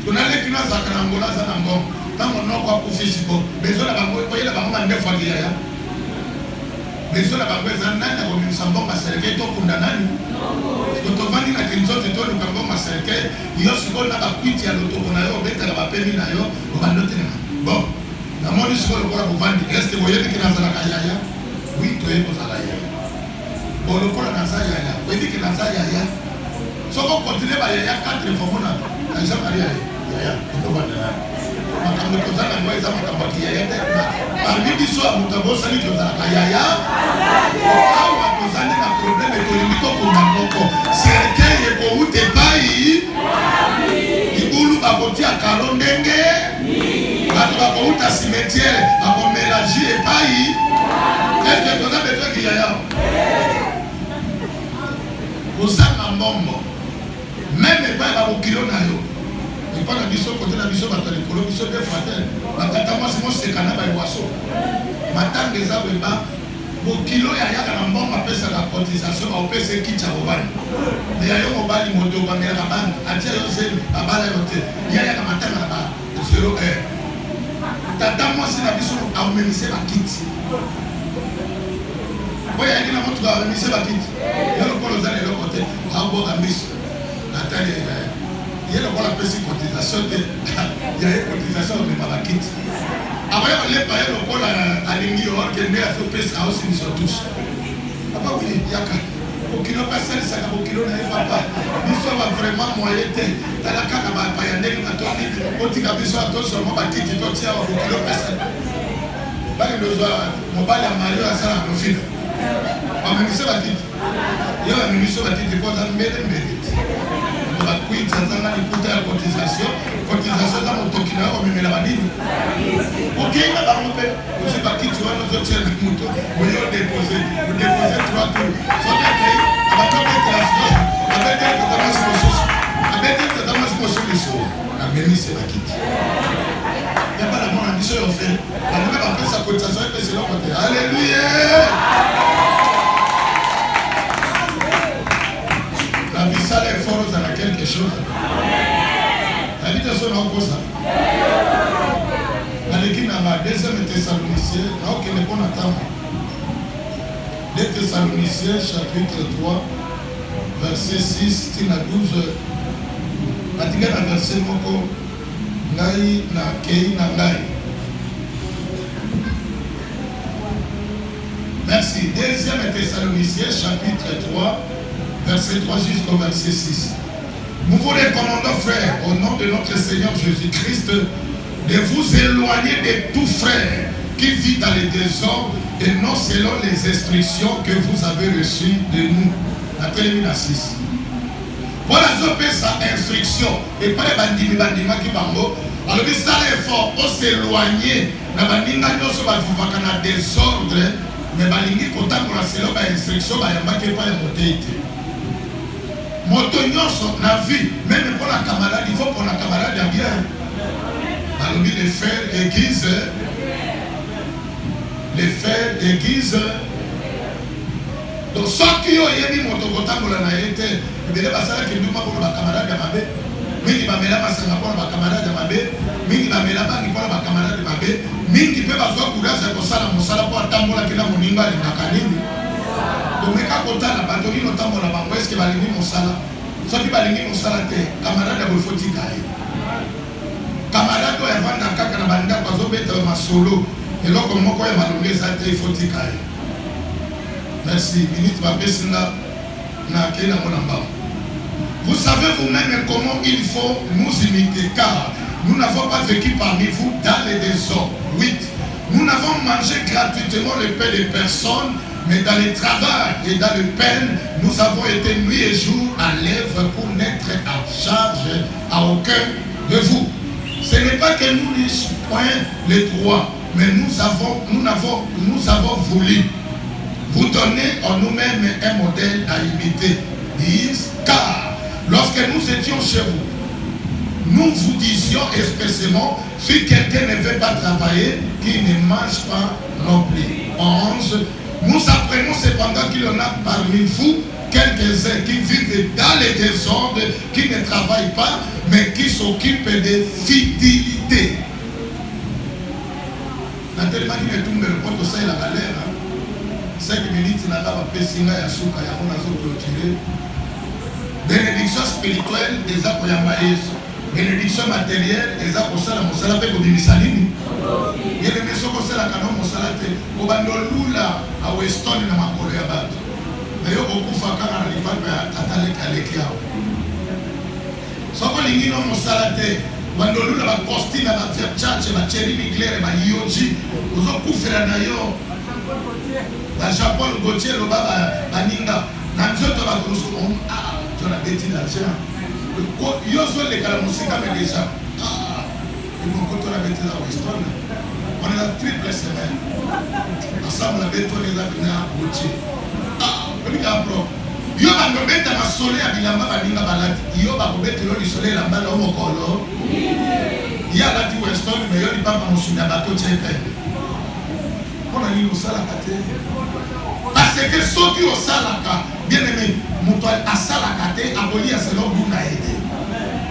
On a les finances à Karangola, ça n'a pas. Tant on n'a pas pour physiquement, mais on a pas voyé la banque en 9 fois yaya. Mais on a pas besoin d'un homme, nous sommes bons à servir ton condamné. Quand on va dire que nous sommes tous les bons à servir, il y a ce qu'on a pas quitté à l'autoconnaïo, on va être à la pémine à yo, on va noter. Bon, la monnaie sur le corps pour vendre, est-ce que vous voyez que dans la yaya? Oui, tu es pour la yaya. Bon, le corps dans la yaya, vous voyez que dans la yaya. Si on continue à yaya 4 fois, on a un jean Maria yaya, on va dire. Makambo kozana ngoza makambo yaya te. Parmi biso ya mutambo sali kozana yaya. Awa kozana na problème to limito ko serikali eko ute pai. Ibulu bakoti akalo ndenge. Bato bakouta cimetière bakomélanger pai. Est-ce que kozana besoin ki yaya? Kozana mbombo. Même pas ba bokilo na yo. Et pas la mission côté la mission battre les colons mission des frères batata moi c'est moi c'est canaba et oiseau matin des arbres bas bon kilo ya ya na mbongo pesa la cotisation au pesa qui tcha obali mais ya yo obali moto ba mera bande atia yo c'est abala yote ya ya matin na ba 0 tata moi c'est la mission à remettre la kit boya ya na moto ba remettre la kit ya le polo za le côté abo amis natali il y a la cotisation de il y a une cotisation de ma quitte. Après on les paye le pôle à l'ingénieur qui est né à ce pays aussi nous sommes tous. Papa oui, il y a Au kilo passé, ça va au kilo n'avait pas. Nous sommes vraiment moyen. Dans la carte, il y a des gens qui ont dit que nous sommes seulement bâtis qui ont tiré au kilo passé. Mon père a marié à ça, mon fils. On m'a mis ça bâti. Il y a un ministre bâti qui pose un mérite. On va couper ça dans la cotisation. Cotisation dans mon toquina, on me met la vanille. Ok, il va me faire. Je ne sais pas qui tu vas nous autres avec moto. Vous déposez 3 tours. Soit d'accueil, on va pas mettre la chose. On va mettre que dans ma solution. On va mettre que dans ma solution. La ministre va quitter. Il n'y a pas la mort en disant au fait. La nouvelle va faire sa cotisation et c'est là qu'on dit alléluia. La vie ça est forte dans quelque chose. L'habitation est comme ça. Dans l'équipe dans la deuxième Thessaloniciens, là où il est bon à attendre. 2 Thessaloniciens chapitre 3, verset 6, à 12. Matika na verset moko ngai na kei na ngai. Merci. 2 Thessaloniciens chapitre 3, verset 3 jusqu'au verset 6. Nous vous recommandons, frères, au nom de notre Seigneur Jésus-Christ, de vous éloigner de tout frère qui vit dans les désordres et non selon les instructions que vous avez reçues de nous. La termine 6. Voilà sa instruction. Et pas les bandima qui bango. Alors que ça l'effort, on s'éloigner. La bandima nous sommes dans le désordre. Mais balingi content pour la selon l'instruction, il n'y a pas de modalité. Moto nyonso na vie, même pour la camarade, il faut pour la camarade bien. Alors les frères aiguisent, les frères aiguisent. Donc ceux qui ont été moto content pour la naïveté, ils ne passent pas que nous pour la camarade de Mabé. Mingi bamela masanga pour la camarade de Mabé. Mingi bamela bangi pour la camarade de Mabé. Mingi peut pas avoir courage de faire la mosala pour attendre la kina moninga de Nakanini. Donc mais quand on a la batterie notamment la bango est-ce que balingi mosala? Ceux qui balingi mosala te camarade de Bolfotika. Camarade doit vendre un kaka na banda kwa zo beta ma solo. Et là comme moi quoi malongé ça te Fotika. Merci. Minute va baisser là na kena monamba. Vous savez vous-même comment il faut nous imiter, car nous n'avons pas vécu parmi vous dans les désordres. 8. Nous n'avons mangé gratuitement le pain de personne, mais dans le travail et dans le peine, nous avons été nuit et jour à l'œuvre pour n'être à charge à aucun de vous. Ce n'est pas que nous n'ayons point les droits, mais nous avons voulu vous donner en nous-mêmes un modèle à imiter. 10. Car lorsque nous étions chez vous, nous vous disions especiellement, si quelqu'un ne veut pas travailler, qu'il ne mange pas non plus. 11. Nous apprenons cependant qu'il y en a parmi vous quelques-uns qui vivent dans les désordres, qui ne travaillent pas, mais qui s'occupent de fidélité. Naturellement, il est tout le monde, ça est la galère. 5 minutes, il a pas pessina et souka, il y a un autre clôturé. Bénédiction spirituelle des apoyamaïs. Bénédiction matérielle des aposala mosala pe bimisalini. Yele meso ko sala kana mosala te obandolula a Weston na makolo ya bato. Na yo okufa kana na lipapa atale kaleki yao. Soko lingino mosala te bandolula ba posti na ba church ba cheri miclaire ba yoji uzo kufera na yo. La Japon Gauthier lo baba baninga na nzoto ba kurusu on a bêti d'argent. Yo sois les musika mais déjà. Ils m'ont compté la bêtise à Weston. On est la triple semaine. Ensemble, la bêtise on est venus à Gauthier. On est à pro. Yo va me mettre à soleil à Bilamba baninga balati. Yo va me mettre le soleil là bas au mokolo. Il y a la dit Weston mais yo ni pas mon souda bateau tchèpe. On a dit au salakate. Parce que ceux qui au salaka, bien aimé, mon toit à salaka, à Boli à Selon Bouna aidé.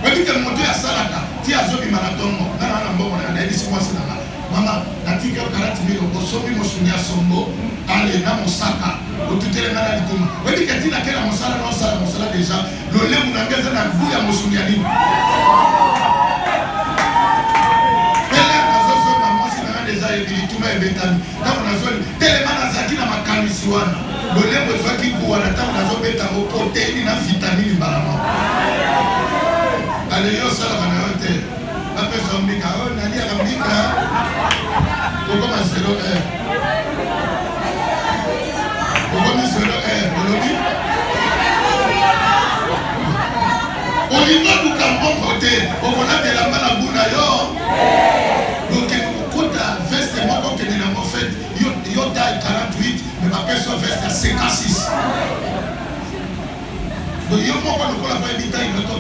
On dit que mon toit à salaka, tu as zobi marathon, dans la bombe, on a dit c'est moi c'est là. Maman, la tique 40 000 euros, sobi mon sounia sombo, allez, dans mon saka, au tout est les malades tout. On dit que tu n'as qu'à mon sala, non sala, mon sala déjà, le lait mon engagé dans le bout à mon sounia libre. Déjà il tout mais bétami quand on a zone tellement nazaki na makanisi wana le lembo zwaki kuwa na tango nazo beta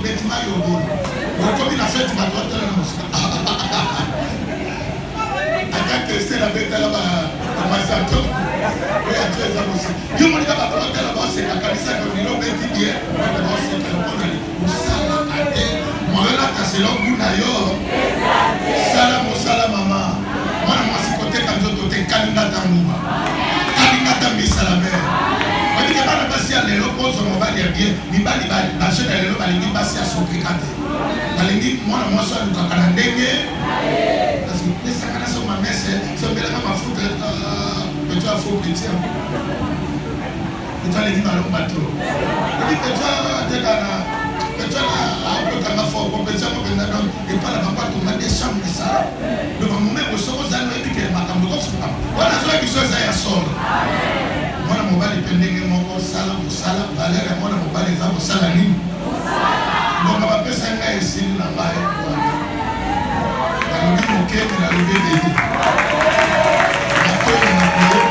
bêtement yobo. Comme il a fait, tu vas te la mosquée. Attends que c'est la bête là-bas. Amazato. Oui, à toi, ça aussi. Yo, mon gars, va te là-bas, c'est la calissa que nous l'avons dit hier. D'abord, c'est le bon aller. Moussala, ate. Moi, là, t'as c'est l'homme Gounayo. Salam, salam, maman. Moi, c'est côté quand je te kalinga tamouba. Kalinga tambi salamé. On dit que pas la passer à l'élo, pose on va dire bien. Niba, la chaîne à l'élo, elle dit passer à son pécaté. Elle dit, moi, ça, nous t'en dengue. Parce que les sacana sont ma messe, c'est bien ma faute. Tu as faux petit. Tu as les dit dans le bateau. On dit que tu as des gars. Que tu as un peu comme ma faute, compétition, et pas la papa, tu m'as des chambres, ça. Le moment où sommes aux années, et que ma caméra, voilà, je suis à sol. Moi, mon bal est pendant mon salam, salam, valeur, et moi, mon bal est à mon salamine. Donc, on va faire ça ici, là-bas. La levée mon cœur, la levée des lits. La feuille de ma prière.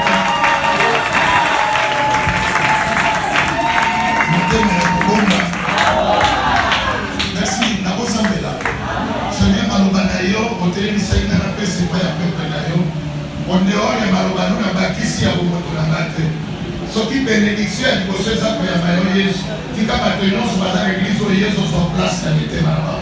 Merci, la Rosambela. Seigneur Malobanayo, au téléviseur, il n'a pas c'est pas à peu près d'ailleurs. On dehors, il y a Malobano, il y a Bakissi, il y a Bomoto, il y a Bate. Ce qui bénédiction, il y a des choses à faire, il y a Jésus. Qui a maintenant, sur l'église, il y a Jésus en place, il y a Malaba.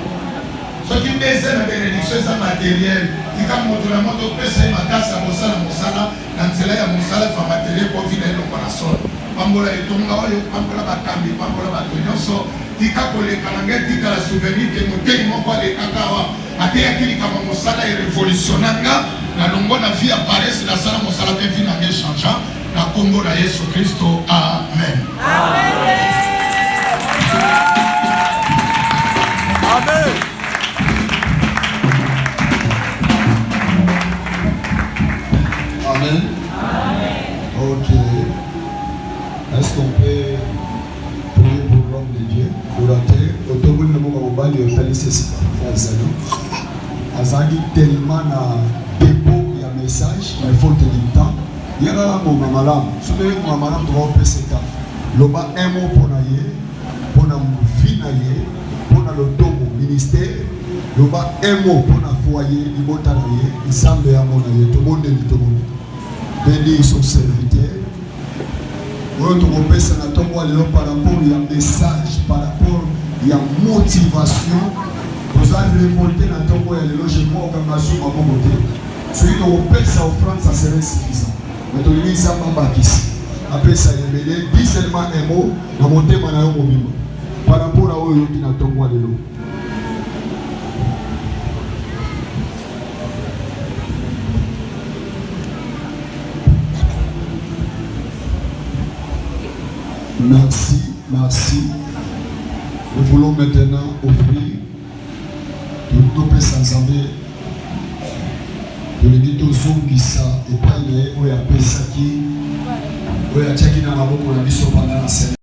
Ce qui baisse la bénédiction, c'est matériel. Qui a montré la moto, c'est ma casse à Moussala, Moussala, Nansela, Moussala, pour matériel, pour finir le corazon. Pambola et Tonga, Pambola Bakambi, Pambola Batonyoso, Tika pour les Kanangais, Tika la souvenir que mon pays m'a pas les Kakawa, à Théakili comme Moussala est révolutionnanga, la longue la vie apparaît, c'est la salle Moussala qui vient à changeant, la Congo de Jésus Christ. Amen. Amen. Amen. Amen. Ok. Est-ce qu'on peut prier pour l'homme de Dieu? Pour la terre, autour de mon mobile, il y a Azali tellement na dépôt, il y a un message, mais il faut tenir le temps. Il y a là mon maman, si vous voulez mon maman, tu vas faire ce temps. Loba un mot pour naïe, pour la vie naïe, pour le domo ministère. Loba un mot pour la foyer, il mot naïe, il semble à mon naïe, tout le monde est tout le monde. Béni son serviteur. Par rapport, il y a un message, par rapport, il y a motivation. Vous allez révolter dans ton coin, le logement, comme la soupe à mon côté. Celui qui a sa offrande, ça serait suffisant. Mais tu dis ça, après ça, il y a dit seulement un mot, dans mon thème, par rapport à eux qui dans ton coin de l'eau. Merci, merci. Nous voulons maintenant offrir tout le sans amer. De l'édito Zongisa et pas il y a Pesaki, il y a Tchaki dans la boue pour la mission pendant la scène.